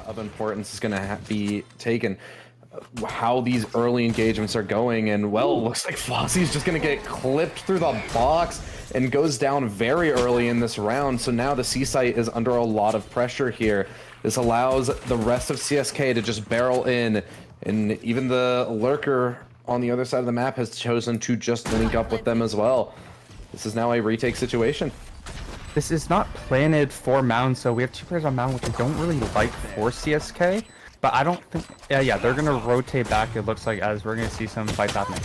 lot of importance is going to be taken. How these early engagements are going, and well, it looks like Fossey's just going to get clipped through the box and goes down very early in this round. So now the C site is under a lot of pressure here. This allows the rest of CSK to just barrel in, and even the lurker on the other side of the map has chosen to just link up with them as well. This is now a retake situation. This is not planted for Mound, so we have 2 players on Mound, which I don't really like for CSK. But I don't think... Yeah, they're going to rotate back, it looks like, as we're going to see some fights happening.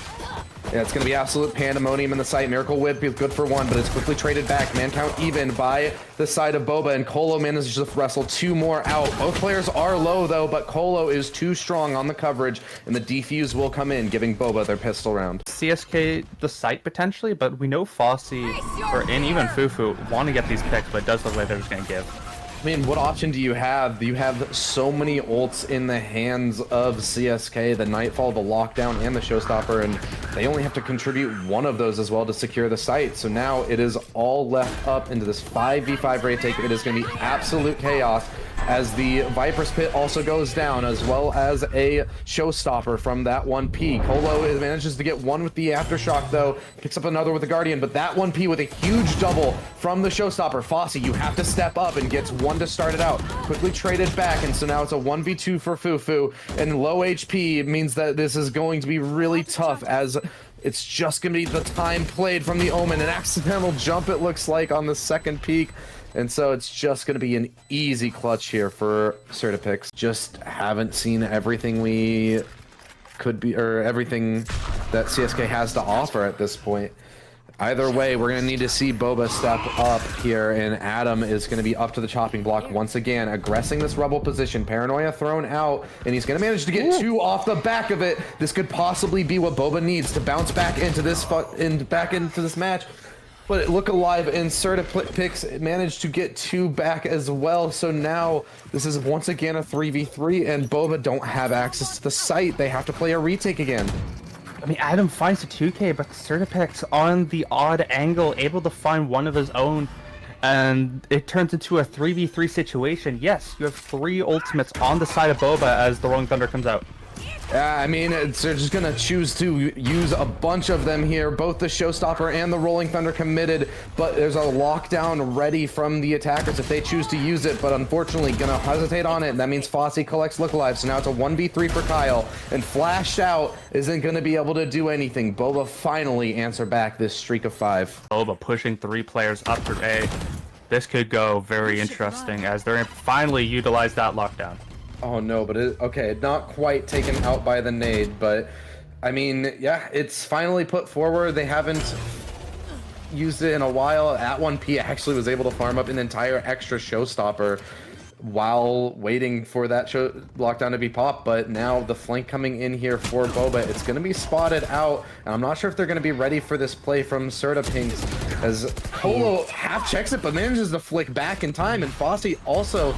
Yeah, it's going to be absolute pandemonium in the site. Miracle Whip is good for 1, but it's quickly traded back. Man count even by the side of Boba, and Colo manages to wrestle 2 more out. Both players are low, though, but Colo is too strong on the coverage, and the defuse will come in, giving Boba their pistol round. CSK, the site potentially, but we know Fossey, and even Fufu, want to get these picks, but it does look like they're just going to give. I mean, what option do you have? You have so many ults in the hands of CSK, the Nightfall, the Lockdown, and the Showstopper, and they only have to contribute 1 of those as well to secure the site. So now it is all left up into this 5v5 retake. It is going to be absolute chaos as the Viper's Pit also goes down, as well as a Showstopper from that 1P. Colo manages to get 1 with the Aftershock, though. Picks up another with the Guardian, but that 1P with a huge double from the Showstopper. Fossey, you have to step up and gets 1 to start it out. Quickly traded back, and so now it's a 1v2 for Fufu, and low HP means that this is going to be really tough, as it's just going to be the time played from the Omen. An accidental jump, it looks like, on the second peak. And so it's just going to be an easy clutch here for Certipix. Just haven't seen everything we could be, or everything that CSK has to offer at this point. Either way, we're going to need to see Boba step up here, and Adam is going to be up to the chopping block once again, aggressing this rebel position. Paranoia thrown out, and he's going to manage to get 2 off the back of it. This could possibly be what Boba needs to bounce back into this match. But Look Alive and Certipix managed to get 2 back as well. So now this is once again a 3v3, and Boba don't have access to the site. They have to play a retake again. I mean, Adam finds the 2K, but Certipix on the odd angle, able to find 1 of his own, and it turns into a 3v3 situation. Yes, you have 3 ultimates on the side of Boba as the Rolling Thunder comes out. I mean, they're just going to choose to use a bunch of them here. Both the Showstopper and the Rolling Thunder committed, but there's a lockdown ready from the attackers if they choose to use it, but unfortunately going to hesitate on it. That means Fossey collects Lookalive, so now it's a 1v3 for Kyle, and Flashed Out isn't going to be able to do anything. Boba finally answer back this streak of 5. Boba pushing 3 players up for A. This could go very interesting as they're finally utilize that lockdown. Oh no, but okay, not quite taken out by the nade, but I mean, yeah, it's finally put forward. They haven't used it in a while. At 1P actually was able to farm up an entire extra Showstopper while waiting for that lockdown to be popped, but now the flank coming in here for Boba, it's going to be spotted out, and I'm not sure if they're going to be ready for this play from Certipix, as Colo half checks it but manages to flick back in time, and Fossey also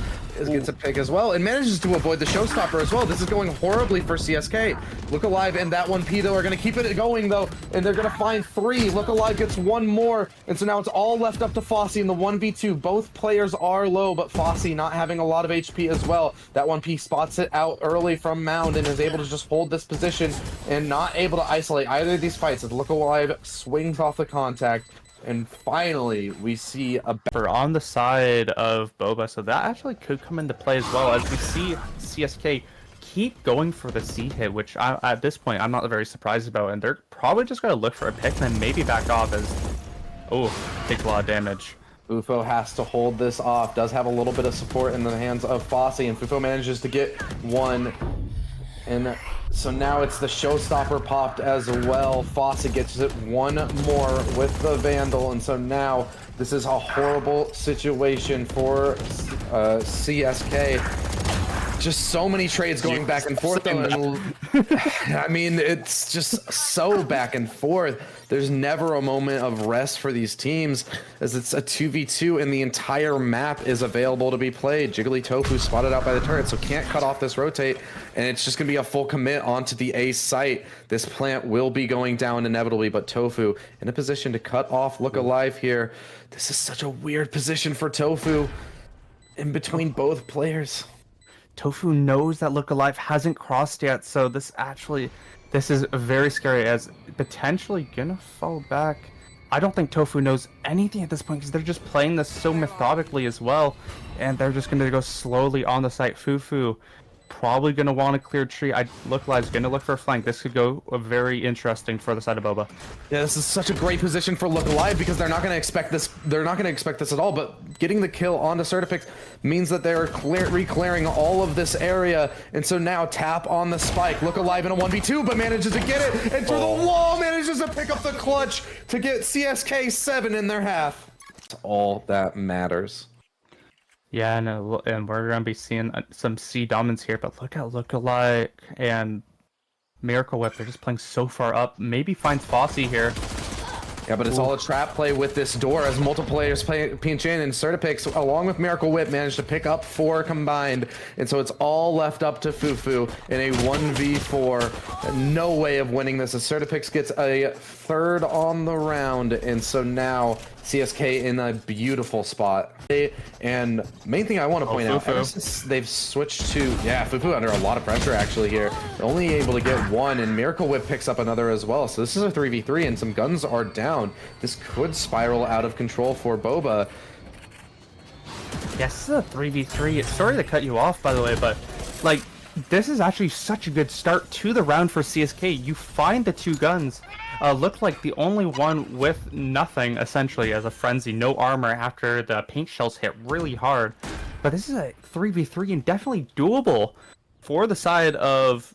gets a pick as well and manages to avoid the Showstopper as well. This is going horribly for CSK. Look Alive and that 1P though are going to keep it going though, and they're going to find 3. Look Alive gets 1 more, and so now it's all left up to Fossey in the 1v2. Both players are low, but Fossey not having a lot of HP as well. That 1P spots it out early from Mound and is able to just hold this position and not able to isolate either of these fights as Look Alive swings off the contact. And finally, we see a better on the side of Boba, so that actually could come into play as well, as we see CSK keep going for the C hit, which at this point I'm not very surprised about, and they're probably just going to look for a pick and then maybe back off as, oh, takes a lot of damage. Fufo has to hold this off, does have a little bit of support in the hands of Fossey, and Fufo manages to get 1. And so now it's the Showstopper popped as well. Fossey gets it 1 more with the Vandal, and so now this is a horrible situation for CSK. Just so many trades going back and forth, though. I mean, it's just so back and forth. There's never a moment of rest for these teams, as it's a 2v2 and the entire map is available to be played. Jiggly Tofu spotted out by the turret, so can't cut off this rotate, and it's just going to be a full commit onto the A site. This plant will be going down inevitably, but Tofu in a position to cut off Look Alive here. This is such a weird position for Tofu in between both players. Tofu knows that Look Alive hasn't crossed yet, so this is very scary as potentially gonna fall back. I don't think Tofu knows anything at this point because they're just playing this so methodically as well, and they're just gonna go slowly on the site. Fufu probably gonna want to clear tree. Look Alive's gonna look for a flank. This could go very interesting for the side of Boba. Yeah, this is such a great position for Look Alive because they're not going to expect this. They're not going to expect this at all. But getting the kill onto Certipix means that they're re-clearing all of this area. And so now tap on the spike. Look Alive in a 1v2, but manages to get it. And through the wall, manages to pick up the clutch to get CSK 7 in their half. That's all that matters. Yeah, and we're gonna be seeing some C dominance here, but look at Look Alive and Miracle Whip. They're just playing so far up. Maybe finds Fossey here. Yeah, but it's all a trap play with this door as multiple players pinch in, and Certipix, along with Miracle Whip, managed to pick up 4 combined. And so it's all left up to Fufu in a 1v4. No way of winning this as Certipix gets a 3rd on the round. And so now CSK in a beautiful spot. And main thing I want to point out, ever since they've switched to, yeah, Fufu under a lot of pressure actually here. They're only able to get 1, and Miracle Whip picks up another as well. So this is a 3v3, and some guns are down. This could spiral out of control for Boba. Yes, this is a 3v3. Sorry to cut you off, by the way, but like, this is actually such a good start to the round for CSK. You find the 2 guns. Looked like the only one with nothing, essentially, as a frenzy. No armor after the paint shells hit really hard. But this is a 3v3 and definitely doable for the side of...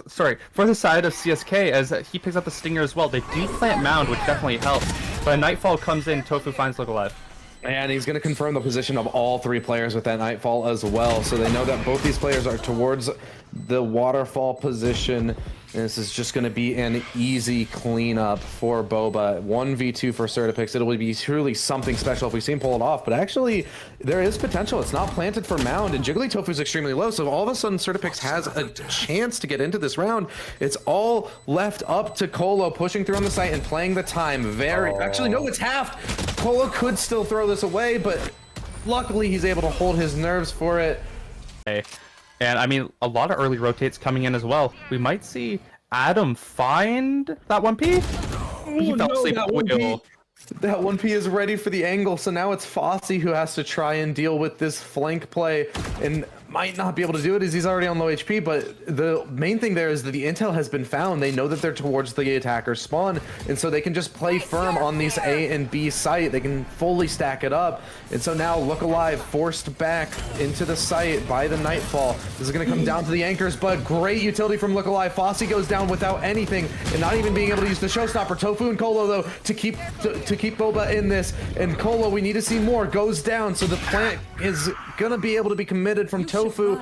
Sorry, for the side of CSK, as he picks up the Stinger as well. They do plant Mound, which definitely helps. But Nightfall comes in, Tofu finds Look Alive. And he's going to confirm the position of all 3 players with that Nightfall as well. So they know that both these players are towards the waterfall position. And this is just going to be an easy cleanup for Boba. 1v2 for Certipix. It'll be truly something special if we see him pull it off. But actually, there is potential. It's not planted for Mound, and Jigglytofu is extremely low. So all of a sudden, Certipix has a chance to get into this round. It's all left up to Colo pushing through on the site and playing the time. Actually, no, it's halved. Colo could still throw this away, but luckily he's able to hold his nerves for it. Okay. And I mean, a lot of early rotates coming in as well. We might see Adam find that 1P. He fell asleep at wheel. That 1P is ready for the angle, so now it's Fossey who has to try and deal with this flank play, and might not be able to do it as he's already on low HP. But the main thing there is that the intel has been found. They know that they're towards the attacker's spawn, and so they can just play firm on these A and B site. They can fully stack it up, and so now Look Alive forced back into the site by the Nightfall. This is going to come down to the anchors, but great utility from Look Alive. Fossey goes down without anything, and not even being able to use the showstopper. Tofu and Colo, though, to keep Boba in this, and Colo, we need to see more, goes down, so the plant is going to be able to be committed from Tofu.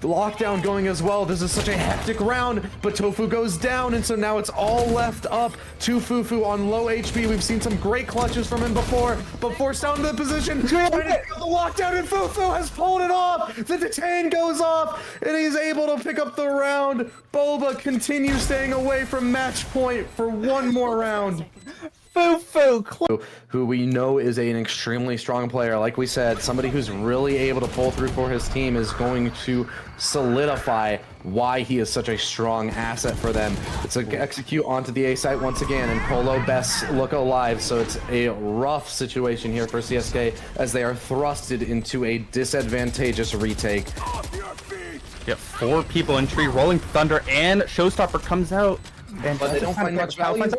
Lockdown going as well. This is such a hectic round, but Tofu goes down, and so now it's all left up to Fufu on low HP. We've seen some great clutches from him before, but forced down to the position. The lockdown, and Fufu has pulled it off. The detain goes off, and he's able to pick up the round. Boba continues staying away from match point for one more round. Fufu, who we know is an extremely strong player. Like we said, somebody who's really able to pull through for his team is going to solidify why he is such a strong asset for them. It's to execute onto the A site once again, and Colo best Look Alive. So it's a rough situation here for CSK as they are thrusted into a disadvantageous retake. Yep, 4 people in tree, Rolling Thunder, and Showstopper comes out. And but they don't find much value.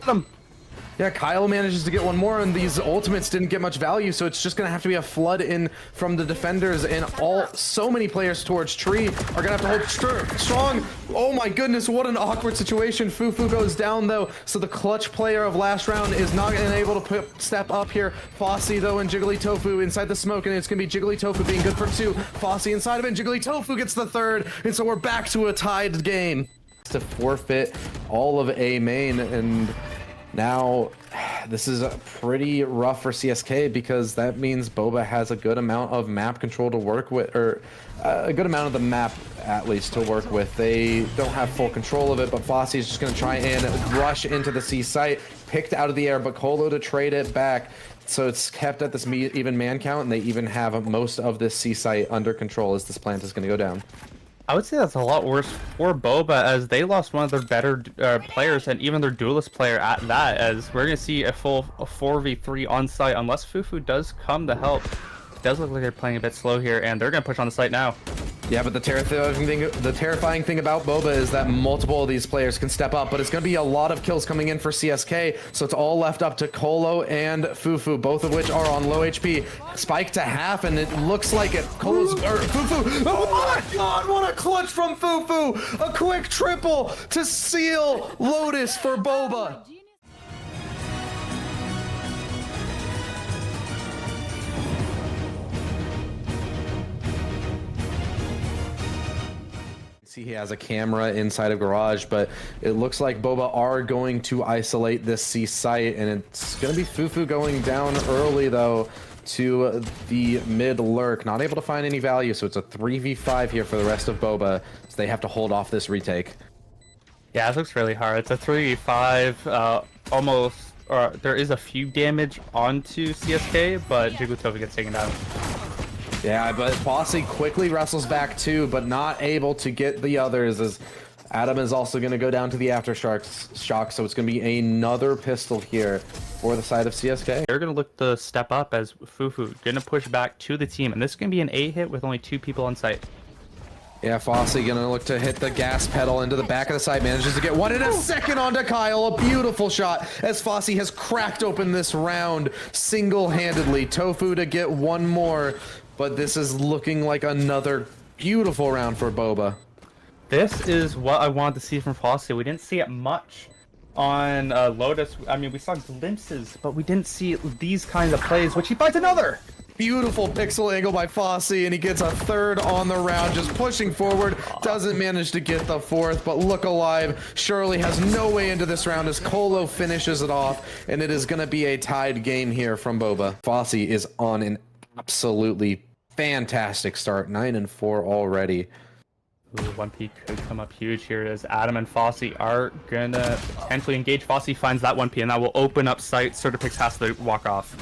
Yeah, Kyle manages to get one more, and these ultimates didn't get much value, so it's just gonna have to be a flood in from the defenders, and so many players towards tree are gonna have to hold strong. Oh my goodness, what an awkward situation. Fufu goes down though, so the clutch player of last round is not able to step up here. Fossey though, and Jigglytofu inside the smoke, and it's gonna be Jigglytofu being good for 2. Fossey inside of it, and Jigglytofu gets the 3rd, and so we're back to a tied game. To forfeit all of A main, and now, this is pretty rough for CSK because that means Boba has a good amount of map control to work with, or a good amount of the map at least to work with. They don't have full control of it, but Fossey is just going to try and rush into the C site, picked out of the air, but Colo to trade it back. So it's kept at this even man count, and they even have most of this C site under control as this plant is going to go down. I would say that's a lot worse for Boba, as they lost one of their better players, and even their duelist player at that, as we're going to see a full 4v3 on site, unless Fufu does come to help. It does look like they're playing a bit slow here, and they're going to push on the site now. Yeah, but the terrifying thing about Boba is that multiple of these players can step up, but it's going to be a lot of kills coming in for CSK, so it's all left up to Colo and Fufu, both of which are on low HP. Spike to half, and it looks like it. Colo's or Fufu. Oh my God! What a clutch from Fufu! A quick triple to seal Lotus for Boba. See, he has a camera inside of garage, but it looks like Boba are going to isolate this C site, and it's going to be Fufu going down early though to the mid lurk, not able to find any value, so it's a 3v5 here for the rest of Boba, so they have to hold off this retake. Yeah, it looks really hard. It's a 3v5, almost, or there is a few damage onto CSK, but Jigutova gets taken down. Yeah, but Fossey quickly wrestles back too, but not able to get the others, as Adam is also going to go down to the aftershock, so it's going to be another pistol here for the side of CSK. They're going to look to step up as Fufu going to push back to the team, and this is going to be an A hit with only 2 people on site. Yeah, Fossey going to look to hit the gas pedal into the back of the side, manages to get one in a second onto Kyle. A beautiful shot as Fossey has cracked open this round single-handedly. Tofu to get one more, but this is looking like another beautiful round for Boba. This is what I wanted to see from Fossey. We didn't see it much on Lotus. I mean, we saw glimpses, but we didn't see these kinds of plays, which he finds another. Beautiful pixel angle by Fossey, and he gets a third on the round, just pushing forward. Doesn't manage to get the fourth, but Look Alive surely has no way into this round as Colo finishes it off, and it is going to be a tied game here from Boba. Fossey is on an absolutely fantastic start, 9-4 already. Ooh, 1P could come up huge here as Adam and Fossey are gonna potentially engage. Fossey finds that 1P, and that will open up sight. Pix has to walk off.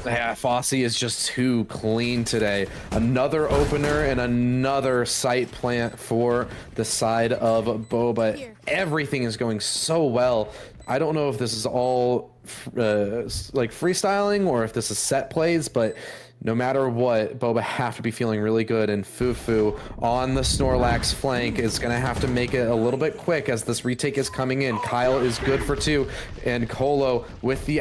Yeah, Fossey is just too clean today. Another opener and another site plant for the side of Boba. Everything is going so well. I don't know if this is all like freestyling or if this is set plays, but no matter what, Boba have to be feeling really good, and Fufu on the Snorlax flank is going to have to make it a little bit quick as this retake is coming in. Kyle is good for 2, and Colo with the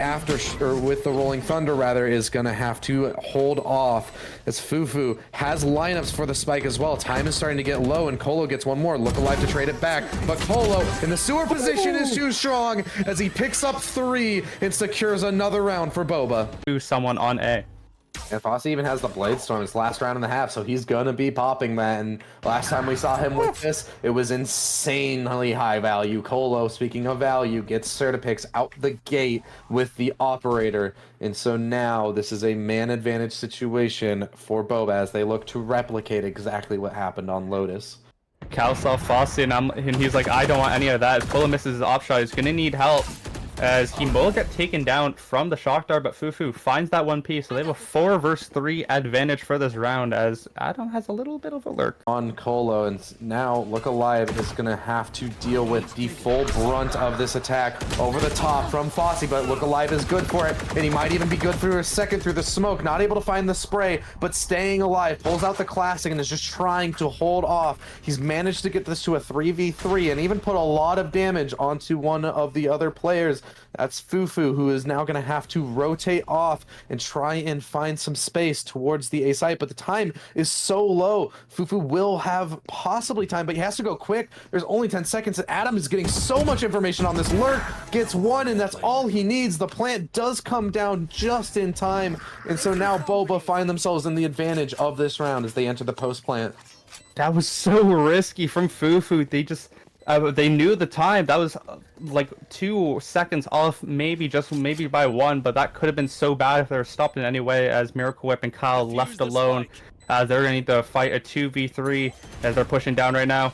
with the Rolling Thunder rather is going to have to hold off as Fufu has lineups for the spike as well. Time is starting to get low, and Colo gets one more. Look Alive to trade it back, but Colo in the sewer position is too strong as he picks up 3 and secures another round for Boba. To someone on A. And Fossey even has the Blade Storm. It's last round and a half, so he's gonna be popping that. And last time we saw him with this, it was insanely high value. Colo, speaking of value, gets Certipix out the gate with the Operator. And so now this is a man advantage situation for Boba as they look to replicate exactly what happened on Lotus. Cal saw Fossey, and he's like, I don't want any of that. As Colo misses his op shot, he's gonna need help. As he will get taken down from the shock dart, but Fufu finds that 1P, so they have a 4 versus 3 advantage for this round, as Adam has a little bit of a lurk. On Colo, and now Look Alive is going to have to deal with the full brunt of this attack over the top from Fossey, but Look Alive is good for it, and he might even be good for a second through the smoke. Not able to find the spray, but staying alive, pulls out the classic, and is just trying to hold off. He's managed to get this to a 3v3, and even put a lot of damage onto one of the other players. That's Fufu, who is now going to have to rotate off and try and find some space towards the A site, but the time is so low. Fufu will have possibly time, but he has to go quick. There's only 10 seconds, and Adam is getting so much information on this lurk, gets 1, and that's all he needs. The plant does come down just in time, and so now Boba find themselves in the advantage of this round as they enter the post plant. That was so risky from Fufu. They knew the time. That was like 2 seconds off, maybe by 1, but that could have been so bad if they were stopped in any way, as Miracle Whip and Kyle left alone. They're going to need to fight a 2v3 as they're pushing down right now.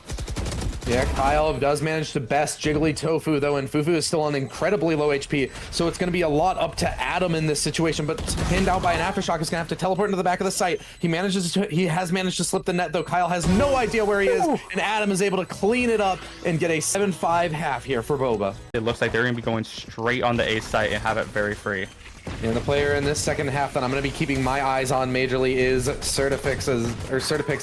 Yeah, Kyle does manage to best Jiggly Tofu, though, and Fufu is still on incredibly low HP, so it's going to be a lot up to Adam in this situation, but pinned out by an Aftershock is going to have to teleport into the back of the site. He has managed to slip the net, though. Kyle has no idea where he is, and Adam is able to clean it up and get a 7-5 half here for Boba. It looks like they're going to be going straight on the A site and have it very free. And the player in this second half that I'm going to be keeping my eyes on majorly is Certipix,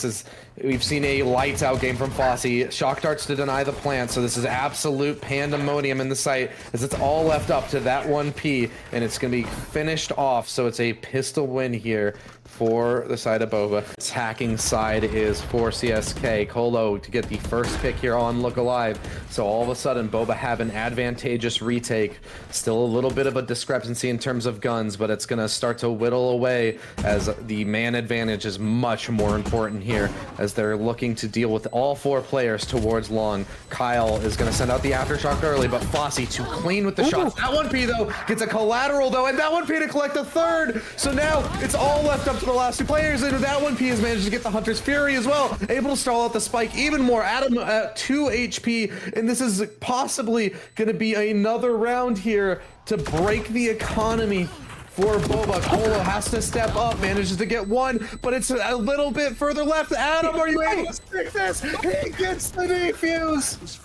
as we've seen a lights out game from Fossey. Shock darts to deny the plant, so this is absolute pandemonium in the site as it's all left up to that 1P, and it's going to be finished off, so it's a pistol win here for the side of Boba. This hacking side is for CSK. Colo to get the first pick here on Look Alive. So all of a sudden, Boba have an advantageous retake. Still a little bit of a discrepancy in terms of guns, but it's going to start to whittle away as the man advantage is much more important here as they're looking to deal with all 4 players towards long. Kyle is going to send out the Aftershock early, but Fossey too clean with the shots. That 1P, though, gets a collateral, though, and that 1P to collect the third. So now it's all left up to the last 2 players, and that 1P has managed to get the Hunter's Fury as well, able to stall out the spike even more. Adam at 2 HP, and this is possibly going to be another round here to break the economy for Boba. Colo has to step up, manages to get 1, but it's a little bit further left. Adam, are you able to stick this? He gets the defuse.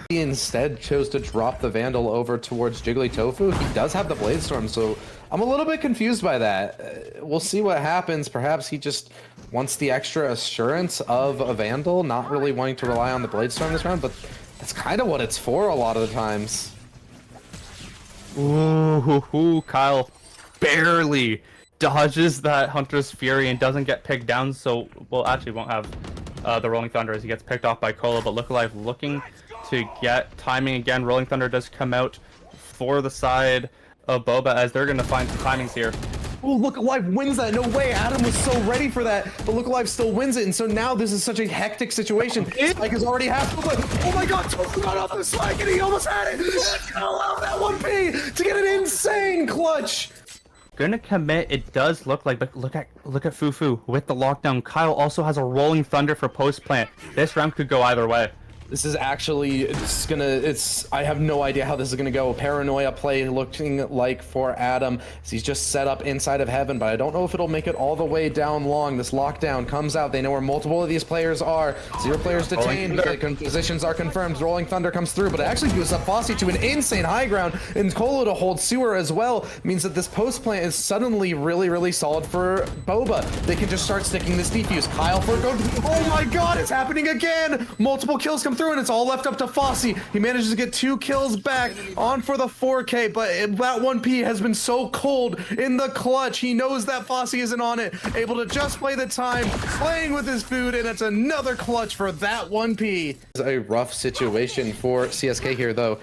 He instead chose to drop the Vandal over towards Jiggly Tofu. He does have the Blade Storm, so I'm a little bit confused by that. We'll see what happens. Perhaps he just wants the extra assurance of a Vandal, not really wanting to rely on the Blade Storm this round, but that's kind of what it's for a lot of the times. Ooh, Kyle barely dodges that Hunter's Fury and doesn't get picked down, so, well, actually won't have the Rolling Thunder as he gets picked off by Colo, but Look Alive looking to get timing again. Rolling Thunder does come out for the side of Boba as they're going to find some timings here. Oh, Look Alive wins that. No way. Adam was so ready for that, but Look Alive still wins it, and so now this is such a hectic situation. Spike is already half. Oh my god, Tofu got off the spike, and he almost had it. Allow that 1P to get an insane clutch. Gonna commit. It does look like, but look at Fufu with the lockdown. Kyle also has a Rolling Thunder for post plant. This round could go either way. This is actually, I have no idea how this is gonna go. Paranoia play looking like for Adam. He's just set up inside of heaven, but I don't know if it'll make it all the way down long. This lockdown comes out. They know where multiple of these players are. 0 players detained. The positions are confirmed. Rolling Thunder comes through, but it actually gives up Fossey to an insane high ground, and Colo to hold Sewer as well means that this post plant is suddenly really, really solid for Boba. They can just start sticking this defuse. Kyle for go. Oh my god, it's happening again! Multiple kills come through, and it's all left up to Fossey. He manages to get 2 kills back on for the 4K, but that 1P has been so cold in the clutch. He knows that Fossey isn't on it, able to just play the time, playing with his food, and it's another clutch for that 1P. It's a rough situation for CSK here, though.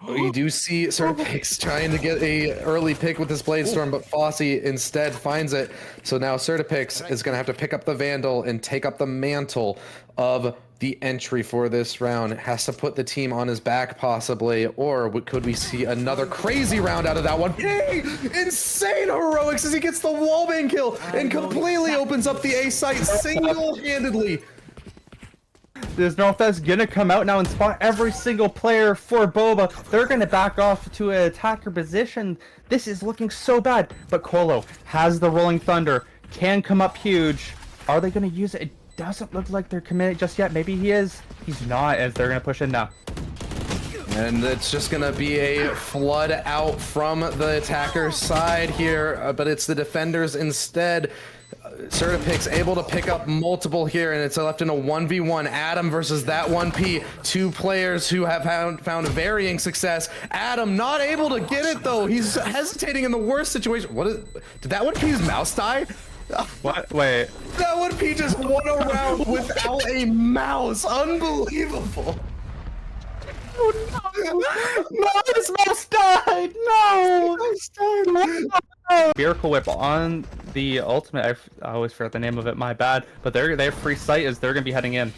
We do see Certipix trying to get a early pick with this Blade Storm, but Fossey instead finds it. So now Certipix is going to have to pick up the Vandal and take up the mantle of the entry for this round. Has to put the team on his back possibly, or could we see another crazy round out of that one? Yay! Insane heroics as he gets the wallbang kill and completely opens up the A site single-handedly. There's Northwest gonna come out now and spot every single player for Boba. They're gonna back off to an attacker position. This is looking so bad, but Colo has the Rolling Thunder, can come up huge. Are they gonna use it? It doesn't look like they're committed just yet. Maybe he is. He's not, as they're gonna push in now. And it's just gonna be a flood out from the attacker's side here, but it's the defenders instead. Certipix able to pick up multiple here, and it's left in a 1v1. Adam versus that 1P. 2 players who have found varying success. Adam not able to get it though. He's hesitating in the worst situation. Did that 1P's mouse die? What? Wait. That 1P just won a round without a mouse. Unbelievable. Oh no! No, this mouse died! No! Miracle Whip on the ultimate. I always forget the name of it, my bad. But they have free sight as they're gonna be heading in.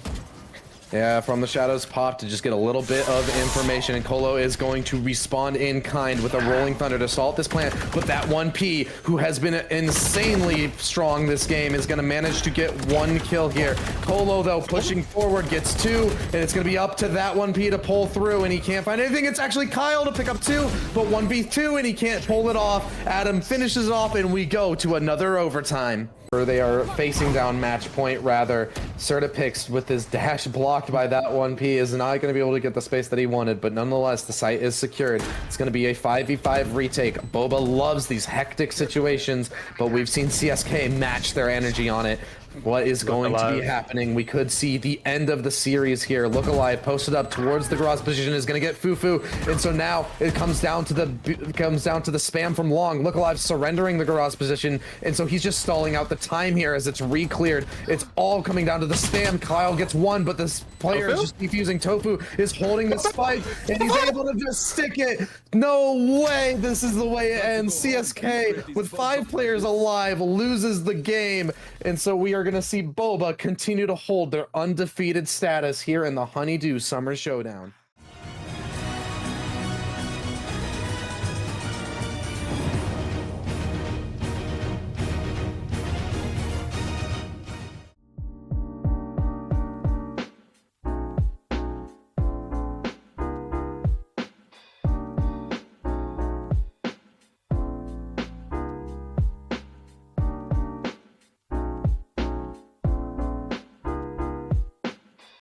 Yeah, from the shadows pop to just get a little bit of information, and Colo is going to respond in kind with a Rolling Thunder to assault this plant, but that 1P, who has been insanely strong this game, is going to manage to get 1 kill here. Colo, though, pushing forward, gets 2, and it's going to be up to that 1P to pull through, and he can't find anything. It's actually Kyle to pick up 2, but 1v2, and he can't pull it off. Adam finishes it off, and we go to another overtime. They are facing down match point, rather. Certipix with his dash blocked by that 1P is not going to be able to get the space that he wanted, but nonetheless, the site is secured. It's going to be a 5v5 retake. Boba loves these hectic situations, but we've seen CSK match their energy on it. What is going to be happening? We could see the end of the series here. Look Alive posted up towards the garage position is going to get Fufu, and so now it comes down to the spam from Long. Look Alive surrendering the garage position, and so he's just stalling out the time here as it's re-cleared. It's all coming down to the spam. Kyle gets 1, but this player is just defusing. Tofu is holding the spike, and he's able to just stick it. No way! This is the way it ends. CSK with 5 players alive loses the game, and so we are going to see Boba continue to hold their undefeated status here in the Honeydew Summer Showdown.